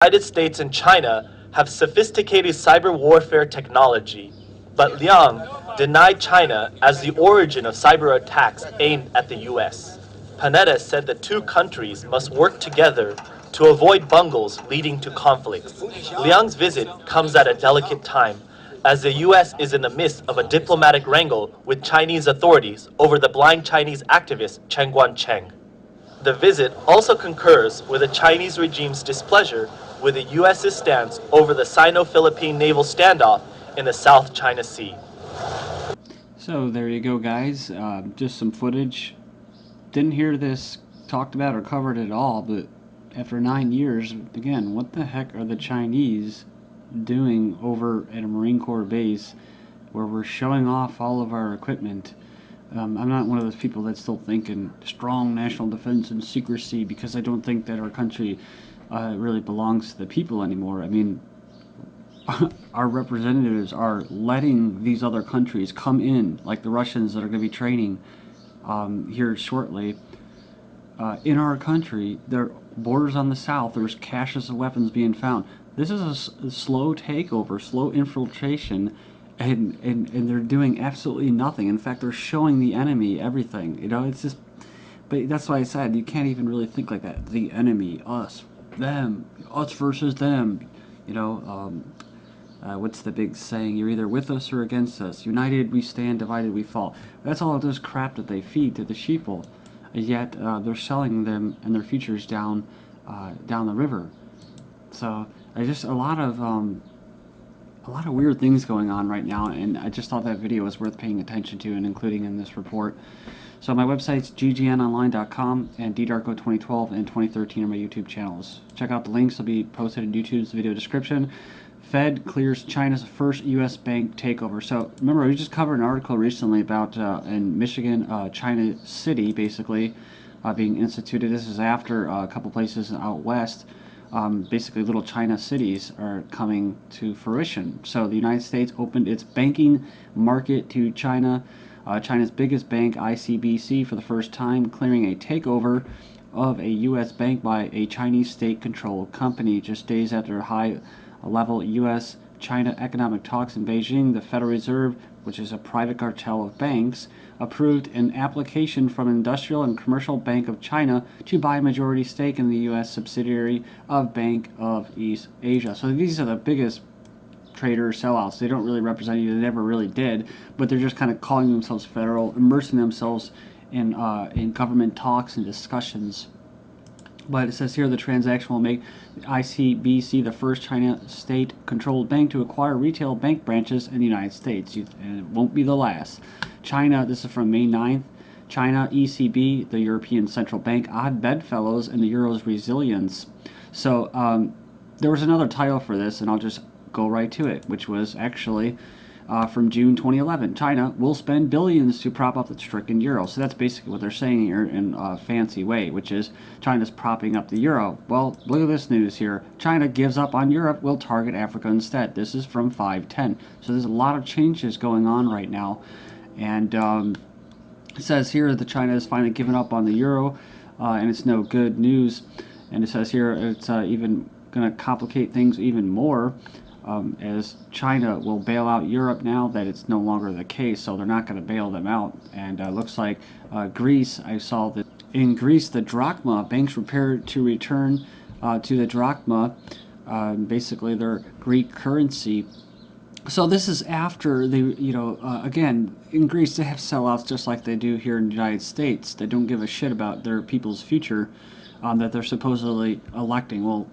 United States and China have sophisticated cyber warfare technology, but Liang denied China as the origin of cyber attacks aimed at the US. Panetta said the two countries must work together to avoid bungles leading to conflicts. Liang's visit comes at a delicate time, as the US is in the midst of a diplomatic wrangle with Chinese authorities over the blind Chinese activist Chen Guangcheng. The visit also concurs with the Chinese regime's displeasure with the U.S.'s stance over the Sino-Philippine naval standoff in the South China Sea. So there you go, guys. Just some footage. Didn't hear this talked about or covered at all, but after 9 years, again, what the heck are the Chinese doing over at a Marine Corps base where we're showing off all of our equipment? I'm not one of those people that's still thinking strong national defense and secrecy, because I don't think that our country really belongs to the people anymore. I mean, our representatives are letting these other countries come in, like the Russians that are going to be training here shortly, in our country. There are borders on the south. There's caches of weapons being found. This is a slow takeover, slow infiltration, and they're doing absolutely nothing. In fact, they're showing the enemy everything. You know, it's just. But that's why I said you can't even really think like that. The enemy, us, them, us versus them. You know, what's the big saying? You're either with us or against us. United we stand, divided we fall. That's all of this crap that they feed to the sheeple. Yet they're selling them and their futures down the river. So I just a lot of weird things going on right now, and I just thought that video was worth paying attention to and including in this report. So my website's ggnonline.com, and ddarko2012 and 2013 are my YouTube channels. Check out the links. They'll be posted in YouTube's video description. Fed clears China's first U.S. bank takeover. So remember, we just covered an article recently about in Michigan, China City, basically being instituted. This is after a couple places out west. Basically, little China cities are coming to fruition. So the United States opened its banking market to China. China's biggest bank, ICBC, for the first time, clearing a takeover of a U.S. bank by a Chinese state-controlled company. Just days after high-level U.S.-China economic talks in Beijing, the Federal Reserve, which is a private cartel of banks, approved an application from Industrial and Commercial Bank of China to buy a majority stake in the U.S. subsidiary of Bank of East Asia. So these are the biggest trader sellouts. They don't really represent you. They never really did, but they're just kind of calling themselves federal, immersing themselves in government talks and discussions. But it says here the transaction will make ICBC the first China state-controlled bank to acquire retail bank branches in the United States, and it won't be the last. China, this is from May 9th, China, ECB, the European Central Bank, odd bedfellows, and the Euro's resilience. So there was another title for this, and I'll just go right to it, which was actually from June 2011. China will spend billions to prop up the stricken euro. So that's basically what they're saying here in a fancy way, which is China's propping up the euro. Well, look at this news here. China gives up on Europe, will target Africa instead. This is from 510. So there's a lot of changes going on right now. And it says here that China has finally given up on the euro, and it's no good news. And it says here it's even going to complicate things even more. As China will bail out Europe now that it's no longer the case, so they're not going to bail them out. And looks like Greece, I saw that in Greece, the drachma, banks prepared to return to the drachma, basically their Greek currency. So this is after they, again, in Greece they have sellouts just like they do here in the United States. They don't give a shit about their people's future. That they're supposedly electing. Well,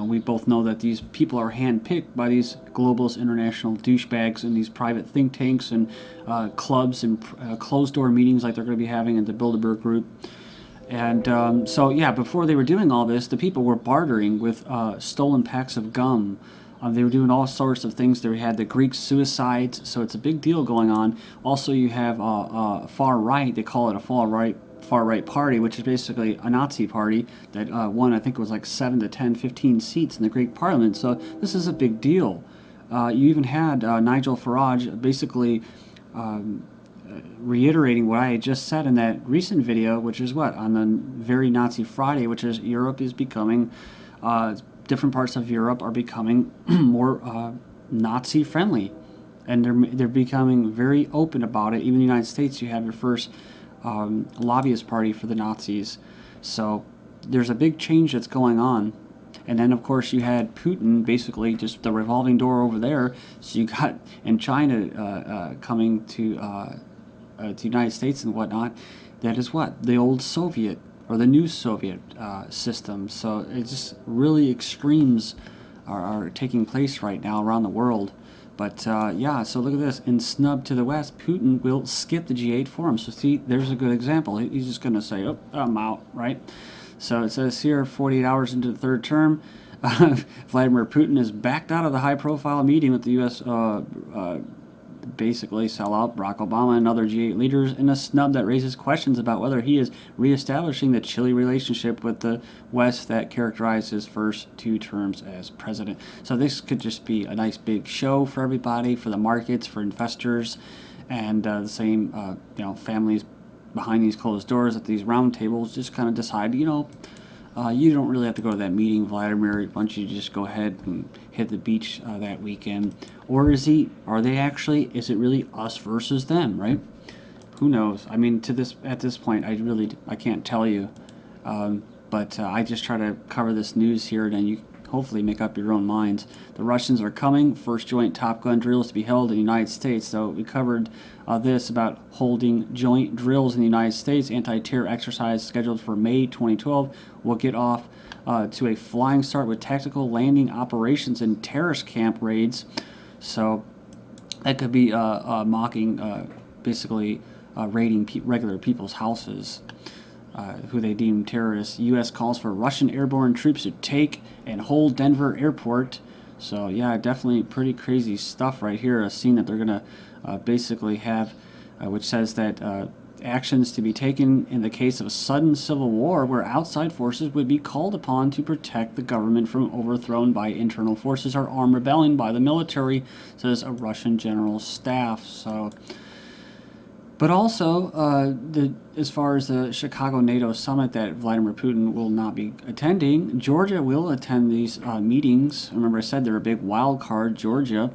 we both know that these people are handpicked by these globalist international douchebags and these private think tanks and clubs and closed-door meetings like they're going to be having in the Bilderberg Group. And so, yeah, before they were doing all this, the people were bartering with stolen packs of gum. They were doing all sorts of things. They had the Greek suicides, so it's a big deal going on. Also, you have far right. They call it a far right party, which is basically a Nazi party that won, I think it was like 7 to 10, 15 seats in the Greek parliament. So this is a big deal. You even had Nigel Farage basically reiterating what I had just said in that recent video, which is what? On the very Nazi Friday, which is Europe is becoming different parts of Europe are becoming more Nazi friendly, and they're becoming very open about it. Even in the United States, you have your first lobbyist party for the Nazis. So there's a big change that's going on. And then, of course, you had Putin, basically just the revolving door over there. So you got in China coming to the United States and whatnot. That is what the old Soviet or the new Soviet system. So it just really extremes are taking place right now around the world. But yeah, so look at this. In snub to the west, Putin will skip the G8 forum. So see, there's a good example. He's just going to say, oh, I'm out, right? So it says here, 48 hours into the third term, Vladimir Putin has backed out of the high-profile meeting with the U.S. Basically sell out Barack Obama and other G8 leaders in a snub that raises questions about whether he is reestablishing the chilly relationship with the West that characterized his first 2 terms as president. So this could just be a nice big show for everybody, for the markets, for investors, and the same families behind these closed doors at these round tables just kind of decide, you don't really have to go to that meeting, Vladimir. Why don't you just go ahead and hit the beach that weekend? Or is it really us versus them, right? Who knows? I mean, at this point, I can't tell you. But I just try to cover this news here, and then you hopefully make up your own minds. The Russians are coming. First joint Top Gun drills to be held in the United States. So we covered this about holding joint drills in the United States. Anti-terror exercise scheduled for May 2012 will get off to a flying start with tactical landing operations and terrorist camp raids. So that could be mocking, basically raiding regular people's houses. Who they deem terrorists. U.S. calls for Russian airborne troops to take and hold Denver airport. So yeah, definitely pretty crazy stuff right here. A scene that they're going to basically have, which says that actions to be taken in the case of a sudden civil war where outside forces would be called upon to protect the government from overthrown by internal forces or armed rebellion by the military, says a Russian general staff. So. But also, as far as the Chicago NATO summit that Vladimir Putin will not be attending, Georgia will attend these meetings. Remember I said they're a big wild card, Georgia.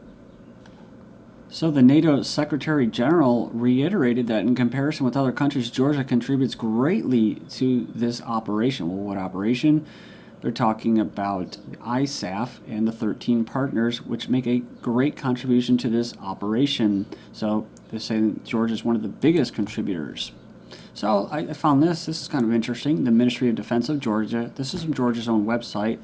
So the NATO Secretary General reiterated that in comparison with other countries, Georgia contributes greatly to this operation. Well, what operation? They're talking about the ISAF and the 13 partners, which make a great contribution to this operation. So they're saying Georgia is one of the biggest contributors. So I found this is kind of interesting. The Ministry of Defense of Georgia, this is from Georgia's own website.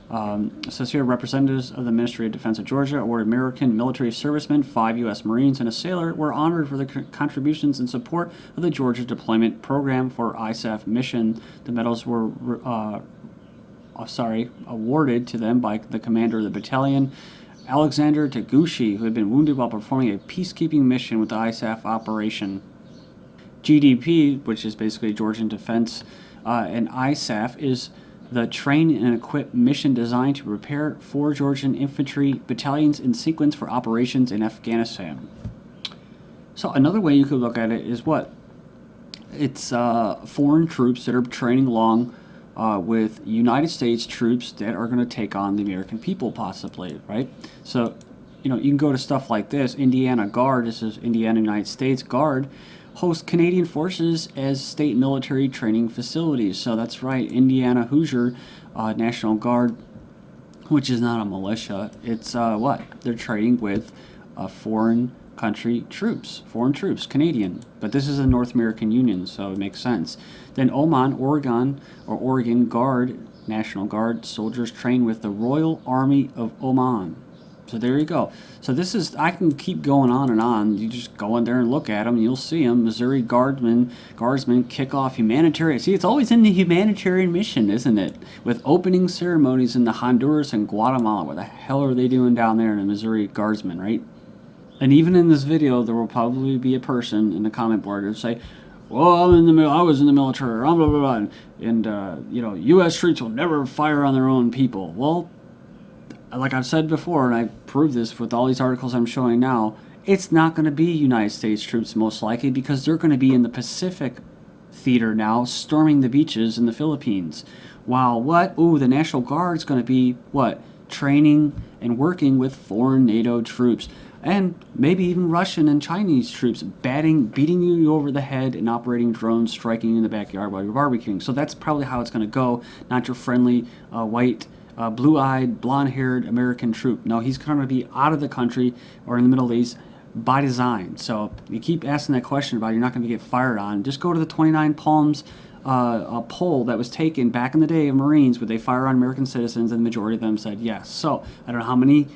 It says here, representatives of the Ministry of Defense of Georgia or American military servicemen, 5 U.S. Marines, and a sailor were honored for their contributions in support of the Georgia deployment program for ISAF mission. The medals were awarded to them by the commander of the battalion, Alexander Taguchi, who had been wounded while performing a peacekeeping mission with the ISAF operation. GDP, which is basically Georgian Defense, and ISAF is the train and equip mission designed to prepare 4 Georgian infantry battalions in sequence for operations in Afghanistan. So another way you could look at it is what? It's foreign troops that are training along with United States troops that are going to take on the American people, possibly, right? So, you can go to stuff like this. Indiana Guard, this is Indiana United States Guard, hosts Canadian forces as state military training facilities. So that's right, Indiana Hoosier National Guard, which is not a militia. It's what? They're training with foreign troops, Canadian. But this is a North American Union, so it makes sense. Then Oregon Guard, National Guard soldiers train with the Royal Army of Oman. So there you go. So I can keep going on and on. You just go in there and look at them, and you'll see them. Missouri Guardsmen kick off humanitarian. See, it's always in the humanitarian mission, isn't it? With opening ceremonies in the Honduras and Guatemala. What the hell are they doing down there in the Missouri Guardsmen, right? And even in this video, there will probably be a person in the comment board who will say, well, I was in the military, blah, blah, blah, and U.S. troops will never fire on their own people. Well, like I've said before, and I prove this with all these articles I'm showing now, it's not going to be United States troops most likely because they're going to be in the Pacific theater now, storming the beaches in the Philippines. While what? Ooh, the National Guard's going to be what? Training and working with foreign NATO troops. And maybe even Russian and Chinese troops beating you over the head and operating drones, striking you in the backyard while you're barbecuing. So that's probably how it's going to go. Not your friendly, white, blue-eyed, blonde-haired American troop. No, he's going to be out of the country or in the Middle East by design. So you keep asking that question about you're not going to get fired on. Just go to the 29 Palms a poll that was taken back in the day of Marines. Would they fire on American citizens? And the majority of them said yes. So I don't know how many,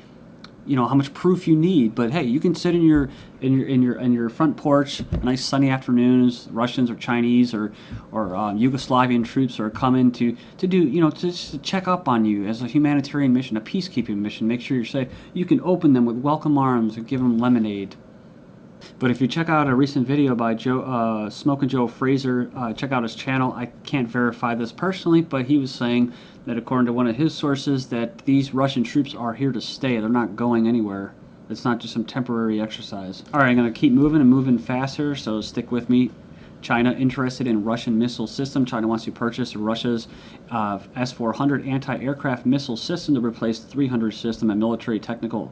how much proof you need, but hey, you can sit in your front porch, nice sunny afternoons. Russians or Chinese or Yugoslavian troops are coming to do to check up on you as a humanitarian mission, a peacekeeping mission. Make sure you're safe. You can open them with welcome arms and give them lemonade. But if you check out a recent video by Smokin' Joe Fraser, check out his channel. I can't verify this personally, but he was saying that according to one of his sources that these Russian troops are here to stay. They're not going anywhere. It's not just some temporary exercise. All right, I'm going to keep moving and moving faster, so stick with me. China interested in Russian missile system. China wants to purchase Russia's S-400 anti-aircraft missile system to replace the 300 system. A military technical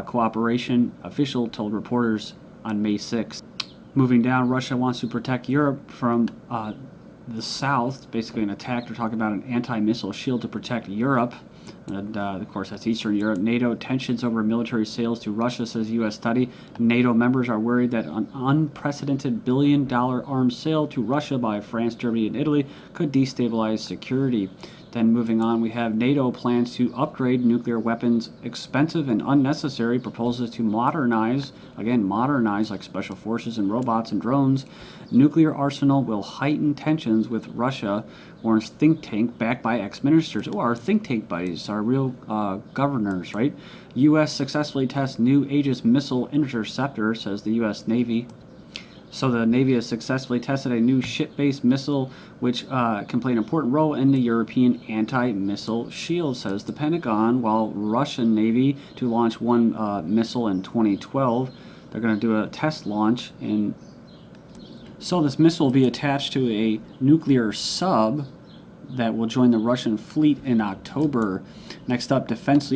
cooperation official told reporters on May 6th. Moving down, Russia wants to protect Europe from the south, basically an attack. They're talking about an anti-missile shield to protect Europe. And of course, that's Eastern Europe. NATO tensions over military sales to Russia, says U.S. study. NATO members are worried that an unprecedented billion-dollar arms sale to Russia by France, Germany, and Italy could destabilize security. Then moving on, we have NATO plans to upgrade nuclear weapons, expensive and unnecessary, proposes to modernize like special forces and robots and drones. Nuclear arsenal will heighten tensions with Russia, warns think tank backed by ex-ministers. Oh, our think tank buddies, our real governors, right? U.S. successfully tests new Aegis missile interceptor, says the U.S. Navy. So the Navy has successfully tested a new ship-based missile which can play an important role in the European anti-missile shield, says the Pentagon, while Russian Navy to launch one missile in 2012. They're going to do a test launch. So this missile will be attached to a nuclear sub that will join the Russian fleet in October. Next up, defense leader